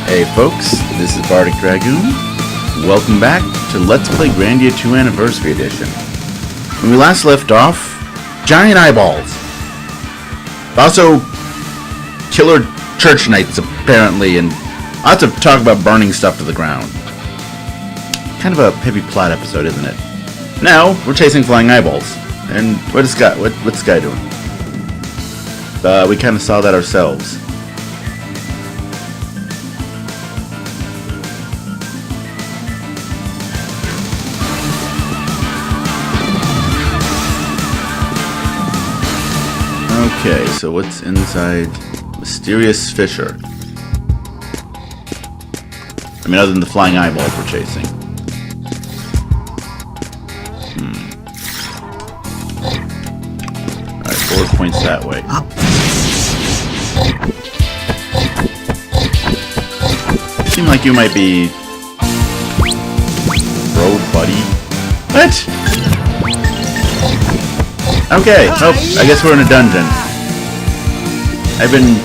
Hey folks, this is Bardic Dragoon. Welcome back to Let's Play Grandia 2 Anniversary Edition. When we last left off, giant eyeballs. Also, killer church knights apparently, and lots of talk about burning stuff to the ground. Kind of a heavy plot episode, isn't it? Now, we're chasing flying eyeballs. And what's this guy doing? We kind of saw that ourselves. Okay, so what's inside Mysterious Fissure? I mean, other than the flying eyeballs we're chasing. Alright, 4 points that way. Seem like you might be... Bro, buddy? What? Okay, oh, I guess we're in a dungeon. I've been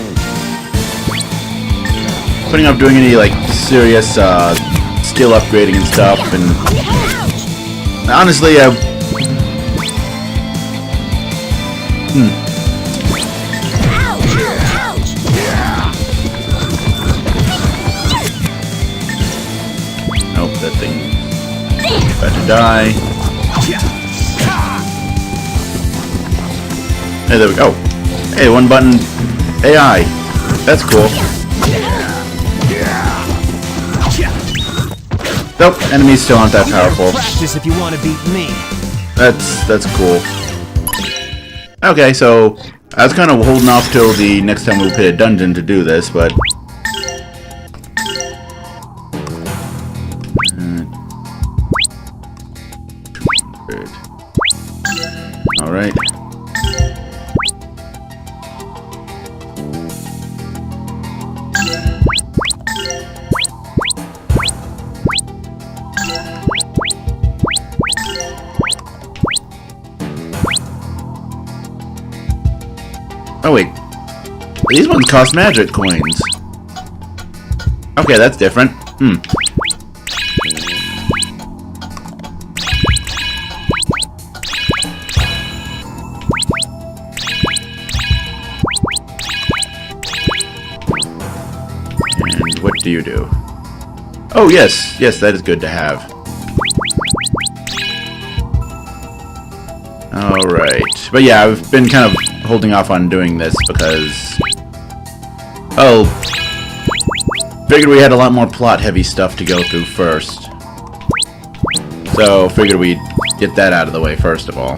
putting off doing any, like, serious, skill upgrading and stuff, and honestly, Nope, that thing about to die. Hey, there we go. Hey, one button AI. That's cool. Nope, enemies still aren't that powerful. Practice if you want to beat me. That's cool. Okay, so I was kind of holding off till the next time we hit a dungeon to do this, but all right. Oh wait, these ones cost magic coins. Okay, that's different. And what do you do? Oh yes, yes, that is good to have. Alright, but yeah, I've been kind of holding off on doing this because... Oh, figured we had a lot more plot-heavy stuff to go through first. So, figured we'd get that out of the way first of all.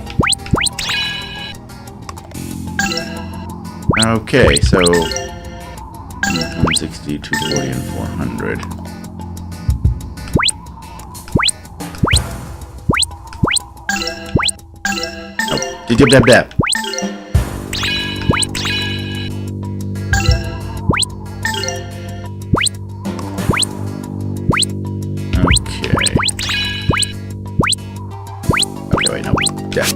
Okay, so... 160, 240, and 400. Oh, dip. Okay, wait, no. Yeah.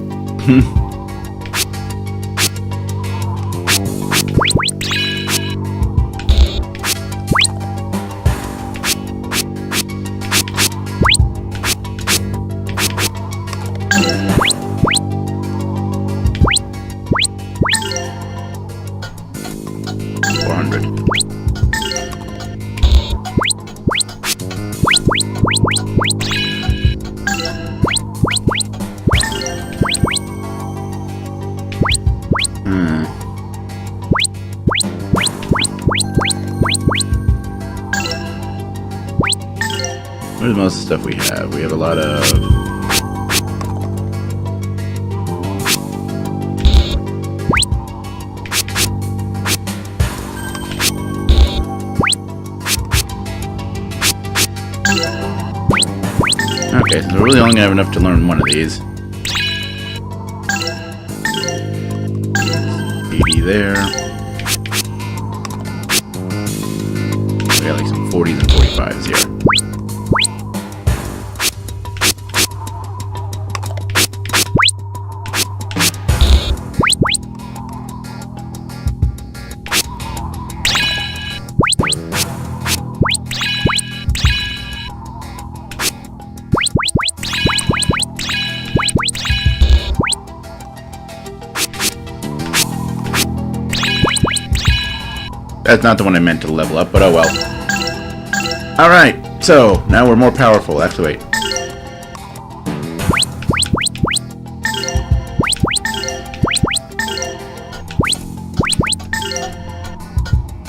Where's most of the stuff we have? We have a lot of... Okay, so we're really only gonna have enough to learn one of these. 80 there. We got like some 40s and 45s here. That's not the one I meant to level up, but oh well. Alright, so now we're more powerful. Actually, wait.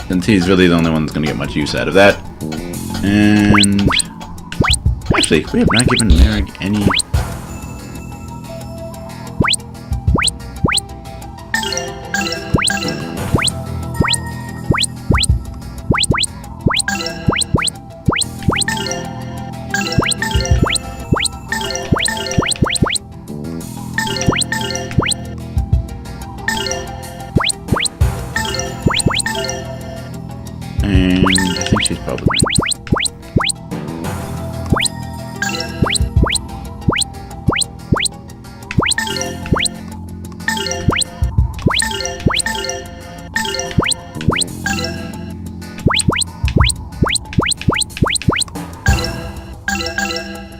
Since he's really the only one that's going to get much use out of that. And... actually, we have not given Merrick any... And I think she's probably...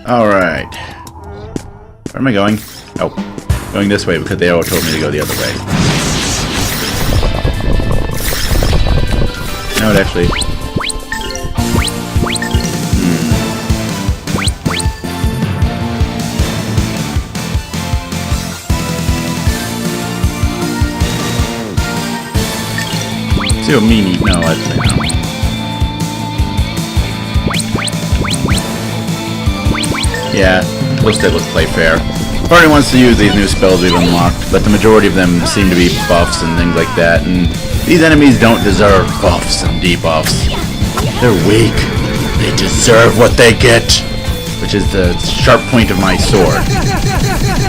Alright. Where am I going? Oh, going this way because they all told me to go the other way. No, it actually... See what meanie? No, I'd say no. Yeah, let's play fair. Party wants to use these new spells we've unlocked, but the majority of them seem to be buffs and things like that, and these enemies don't deserve buffs and debuffs. They're weak. They deserve what they get, which is the sharp point of my sword.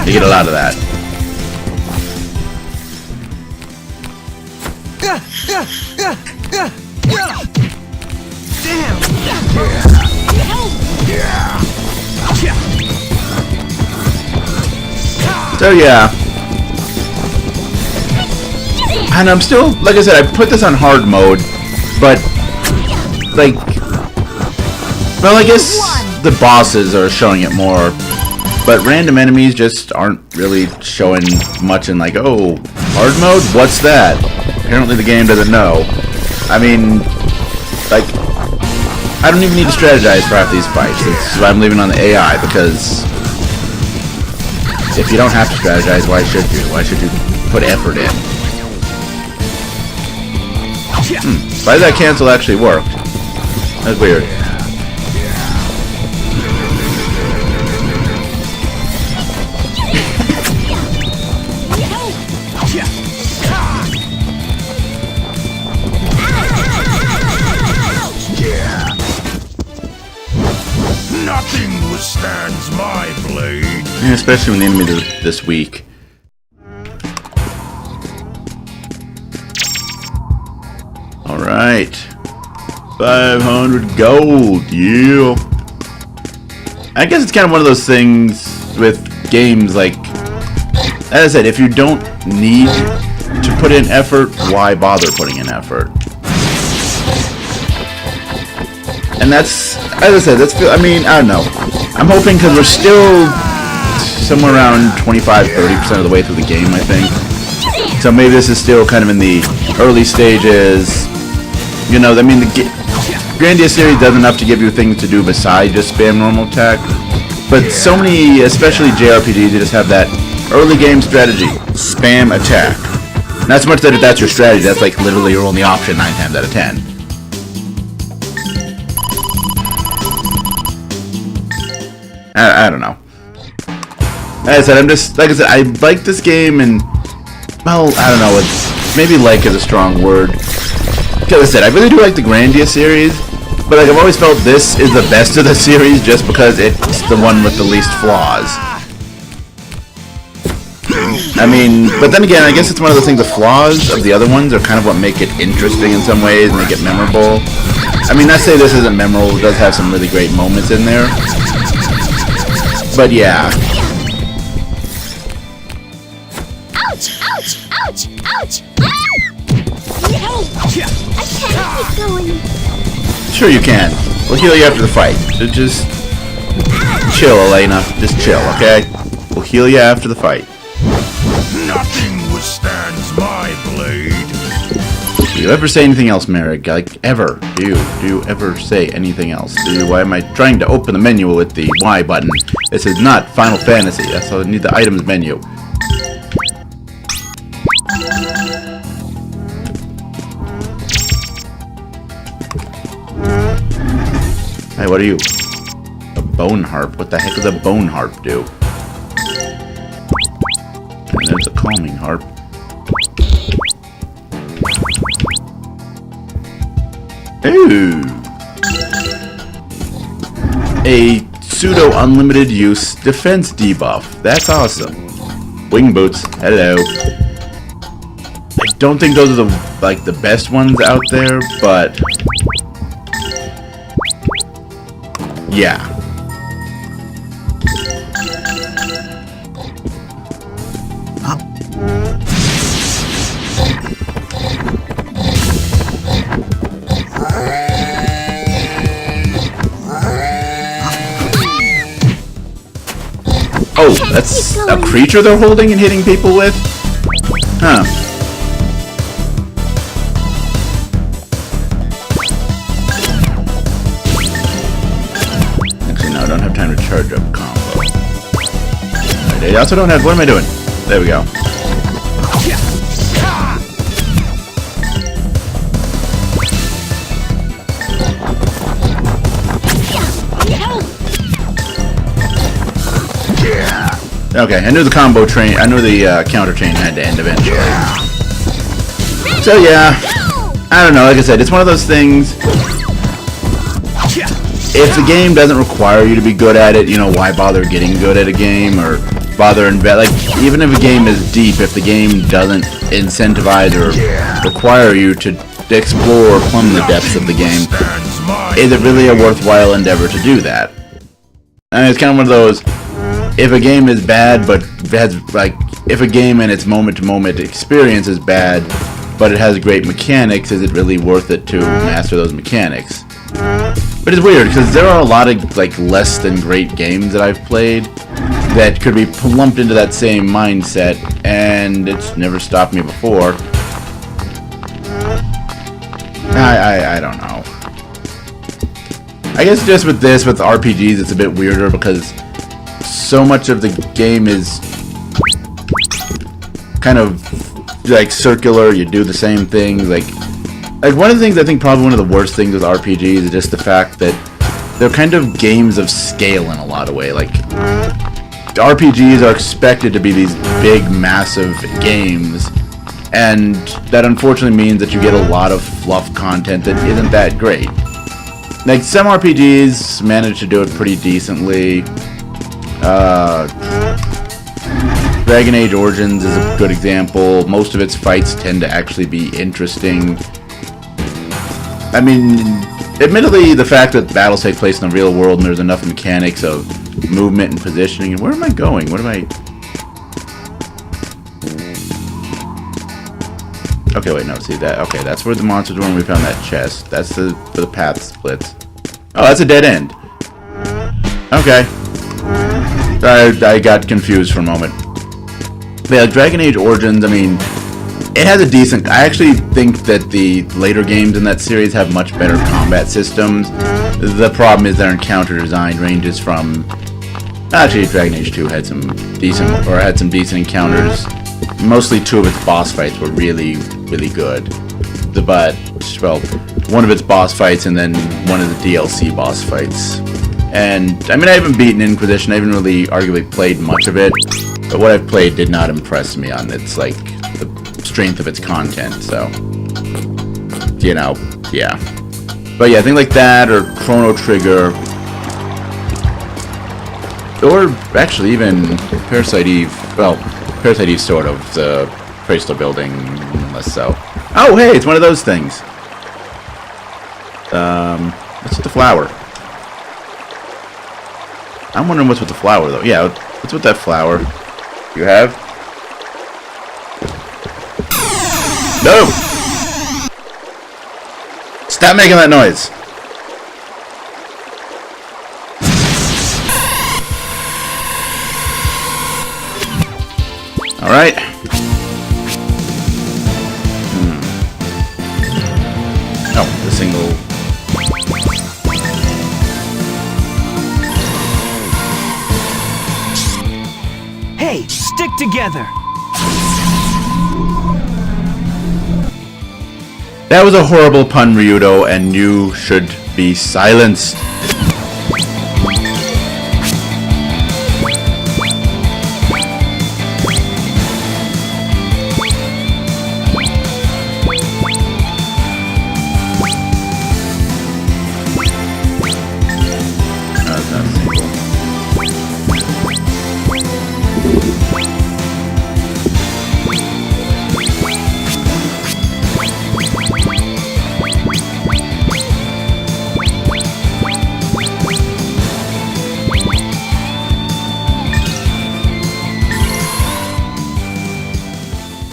They get a lot of that. So yeah, and I'm still, like I said, I put this on hard mode, but like, well, I guess the bosses are showing it more, but random enemies just aren't really showing much in like, oh, hard mode? What's that? Apparently the game doesn't know. I mean, like, I don't even need to strategize for half these fights. That's why I'm leaving on the AI, because if you don't have to strategize, why should you? Why should you put effort in? Why did that cancel actually work? That's weird. Nothing withstands my blade. Yeah, especially when the enemy is this weak. Alright. 500 gold, yeah. I guess it's kind of one of those things with games like, as I said, if you don't need to put in effort, why bother putting in effort? And that's, as I said, that's, I mean, I don't know. I'm hoping, because we're still somewhere around 25-30% of the way through the game, I think. So maybe this is still kind of in the early stages. You know, I mean, the Grandia series does enough to give you things to do besides just spam normal attack. But so many, especially JRPGs, they just have that early game strategy. Spam attack. Not so much that if that's your strategy, that's like literally your only option 9 times out of 10. I don't know. As I said, I'm just, like I said, I like this game, and, well, I don't know, it's, maybe like is a strong word. Because I said, I really do like the Grandia series, but like I've always felt this is the best of the series just because it's the one with the least flaws. I mean, but then again, I guess it's one of those things, the flaws of the other ones are kind of what make it interesting in some ways, make it memorable. I mean, not to say this isn't memorable, it does have some really great moments in there. But yeah. Ouch! Ouch! Ouch! Ouch! I can't keep going. Sure you can. We'll heal you after the fight. So just chill, Elena. Just chill, okay? We'll heal you after the fight. Nothing withstands my blade. Do you ever say anything else, Merrick? Like, ever? Do you ever say anything else? Why am I trying to open the menu with the Y button? This is not Final Fantasy. So I need the items menu. Hey, what are you? A bone harp? What the heck does a bone harp do? And there's a calming harp. Ooh. A pseudo unlimited use defense debuff. That's awesome. Wing boots. Hello. I don't think those are the best ones out there, but yeah. Oh, that's a creature they're holding and hitting people with? Huh. Actually, no, I don't have time to charge up combo. I also don't have... What am I doing? There we go. Okay, I knew the combo train, I knew the counter chain had to end eventually. So yeah, I don't know, like I said, it's one of those things, if the game doesn't require you to be good at it, you know, why bother getting good at a game, or bother like, even if a game is deep, if the game doesn't incentivize or require you to explore or plumb the depths of the game, is it really a worthwhile endeavor to do that? I mean, it's kind of one of those, if a game is bad, but has, like, if a game and its moment-to-moment experience is bad, but it has great mechanics, is it really worth it to master those mechanics? But it's weird, because there are a lot of, like, less than great games that I've played that could be lumped into that same mindset, and it's never stopped me before. I don't know. I guess just with this, with RPGs, it's a bit weirder, because so much of the game is kind of like circular. You do the same thing. Like one of the things I think probably one of the worst things with RPGs is just the fact that they're kind of games of scale in a lot of way. Like RPGs are expected to be these big, massive games, and that unfortunately means that you get a lot of fluff content that isn't that great. Like some RPGs manage to do it pretty decently. Dragon Age Origins is a good example. Most of its fights tend to actually be interesting. I mean, admittedly, the fact that battles take place in the real world and there's enough mechanics of movement and positioning. And where am I going? What am I... Okay, wait, no, see that? Okay, that's where the monsters were when we found that chest. That's where the path splits. Oh, that's a dead end. Okay. I got confused for a moment. But yeah, Dragon Age Origins, I mean, it has a decent... I actually think that the later games in that series have much better combat systems. The problem is their encounter design ranges from... Actually, Dragon Age 2 had some decent encounters. Mostly two of its boss fights were really, really good. But, well, one of its boss fights and then one of the DLC boss fights. And, I mean, I haven't beaten Inquisition, I haven't really arguably played much of it, but what I've played did not impress me on its, like, the strength of its content, so, you know, yeah. But yeah, things like that, or Chrono Trigger, or actually even Parasite Eve, well, Parasite Eve sort of, the Crystal Building, less so. Oh, hey, it's one of those things. What's with the flower? I'm wondering what's with the flower, though. Yeah, what's with that flower? You have? No! Stop making that noise! Alright. Oh, the single. Hey, stick together. That was a horrible pun, Ryudo, and you should be silenced.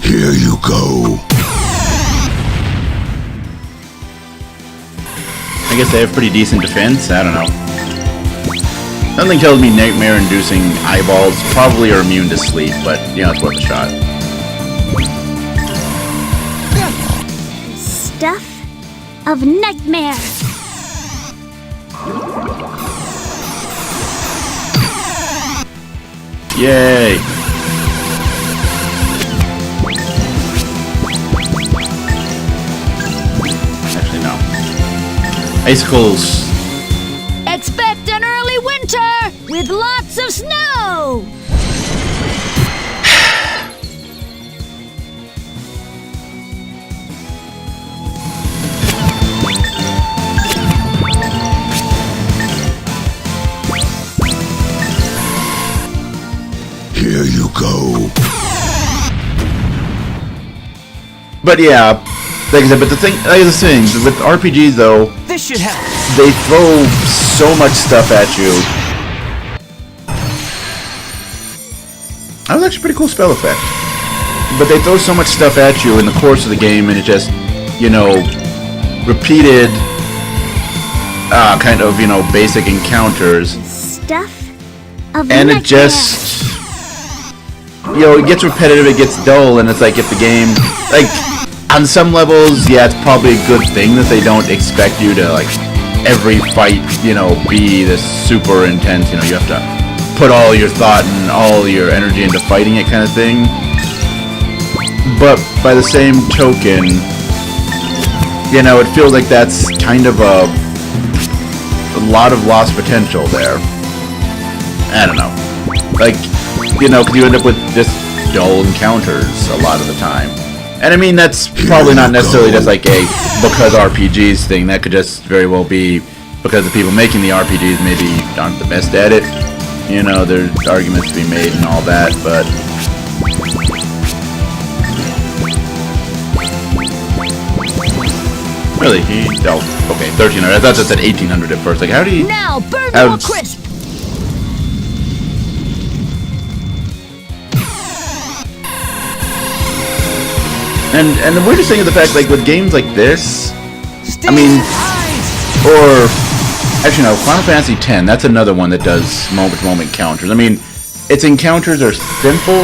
Here you go. I guess they have pretty decent defense. I don't know. Something tells me nightmare-inducing eyeballs probably are immune to sleep, but you know, it's worth a shot. Stuff of nightmare. Yay! Actually, no. Icicles. Expect an early winter with lots of snow. Here you go. But yeah, like I said, but the thing with RPGs though, This should help. they throw so much stuff at you. That was actually a pretty cool spell effect. But they throw so much stuff at you in the course of the game, and it just, you know, repeated, kind of, you know, basic encounters. Stuff of And nightmare. it just, you know, it gets repetitive, it gets dull, and it's like if the game, like, on some levels, yeah, it's probably a good thing that they don't expect you to, like, every fight, you know, be this super intense, you know, you have to put all your thought and all your energy into fighting it kind of thing. But by the same token, you know, it feels like that's kind of a lot of lost potential there. I don't know. Like, you know, because you end up with just dull encounters a lot of the time. And I mean, that's probably not necessarily just like a because RPGs thing. That could just very well be because the people making the RPGs maybe aren't the best at it. You know, there's arguments to be made and all that, but... Really? Oh, okay, 1300. I thought that said 1800 at first. Like, how do you... Now burn How- more crisp. And the weirdest thing is the fact, like, with games like this... Stay I mean... eyes. Or... Actually, no, Final Fantasy X, that's another one that does moment-to-moment encounters. I mean, its encounters are simple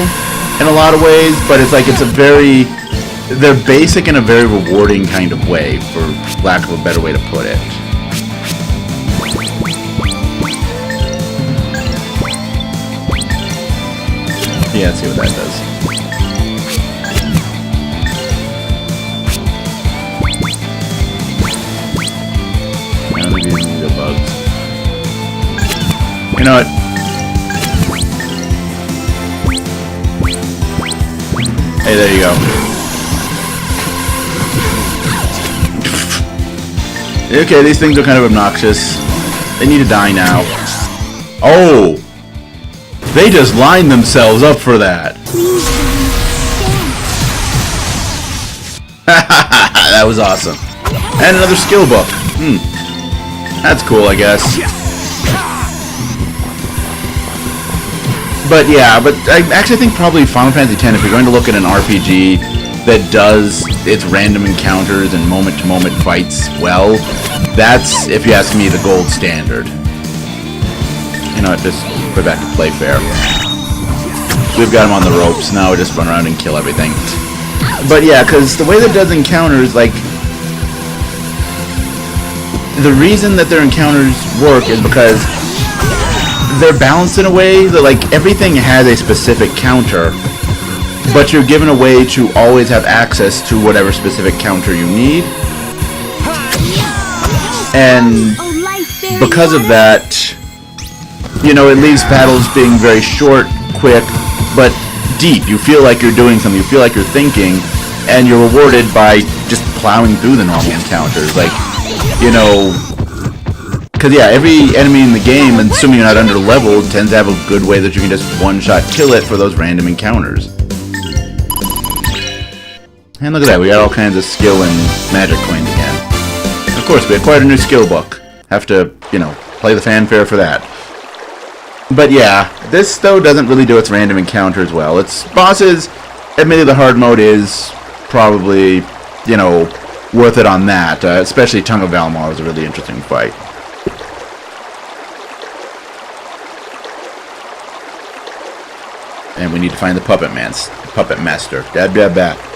in a lot of ways, but it's like, it's a very... They're basic in a very rewarding kind of way, for lack of a better way to put it. Yeah, let's see what that does. Now maybe these are bugs. You know what? Hey, there you go. Okay, these things are kind of obnoxious. They need to die now. Oh! They just lined themselves up for that. Please That was awesome. And another skill book. That's cool, I guess. But yeah, but I actually think probably Final Fantasy X, if you're going to look at an RPG that does its random encounters and moment-to-moment fights well, that's, if you ask me, the gold standard. You know, just put it back to play fair. We've got him on the ropes, now we just run around and kill everything. But yeah, because the way that it does encounters, like, the reason that their encounters work is because they're balanced in a way that, like, everything has a specific counter, but you're given a way to always have access to whatever specific counter you need. And because of that, you know, it leaves battles being very short, quick, but deep. You feel like you're doing something, you feel like you're thinking, and you're rewarded by just plowing through the normal encounters. Like, you know, because yeah, every enemy in the game, assuming you're not under level, tends to have a good way that you can just one-shot kill it for those random encounters. And look at that, we got all kinds of skill and magic coins again. Of course, we acquired a new skill book. Have to, you know, play the fanfare for that. But yeah, this though doesn't really do its random encounters well. Its bosses, admittedly the hard mode is probably, you know, worth it on that. Especially Tongue of Valmar is a really interesting fight. And we need to find the puppet master. Dab dab bat.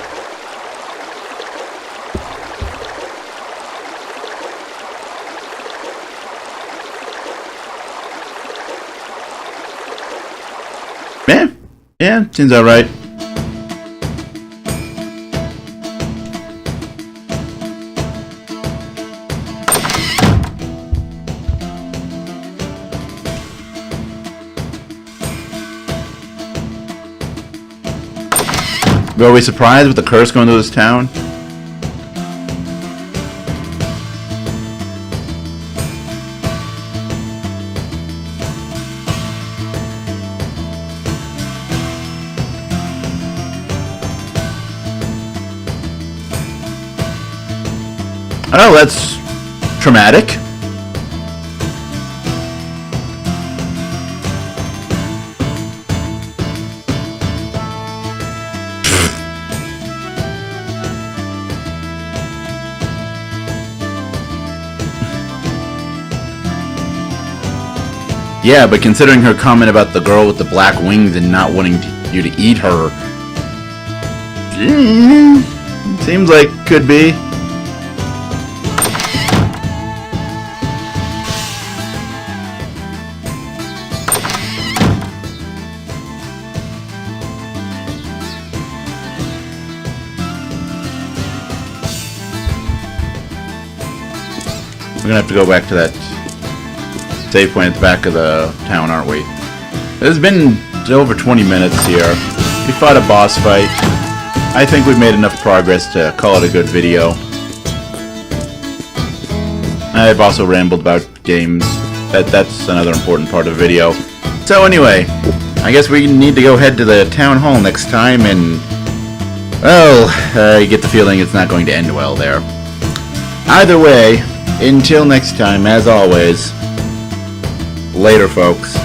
Yeah, seems alright. Were we surprised with the curse going through this town? Oh, that's traumatic. Yeah, but considering her comment about the girl with the black wings and not wanting you to eat her, seems like could be. We're gonna have to go back to that save point at the back of the town, aren't we? It's been over 20 minutes here. We fought a boss fight. I think we've made enough progress to call it a good video. I've also rambled about games. That's another important part of the video. So anyway, I guess we need to go head to the town hall next time and... well, you get the feeling it's not going to end well there. Either way, until next time, as always, later folks.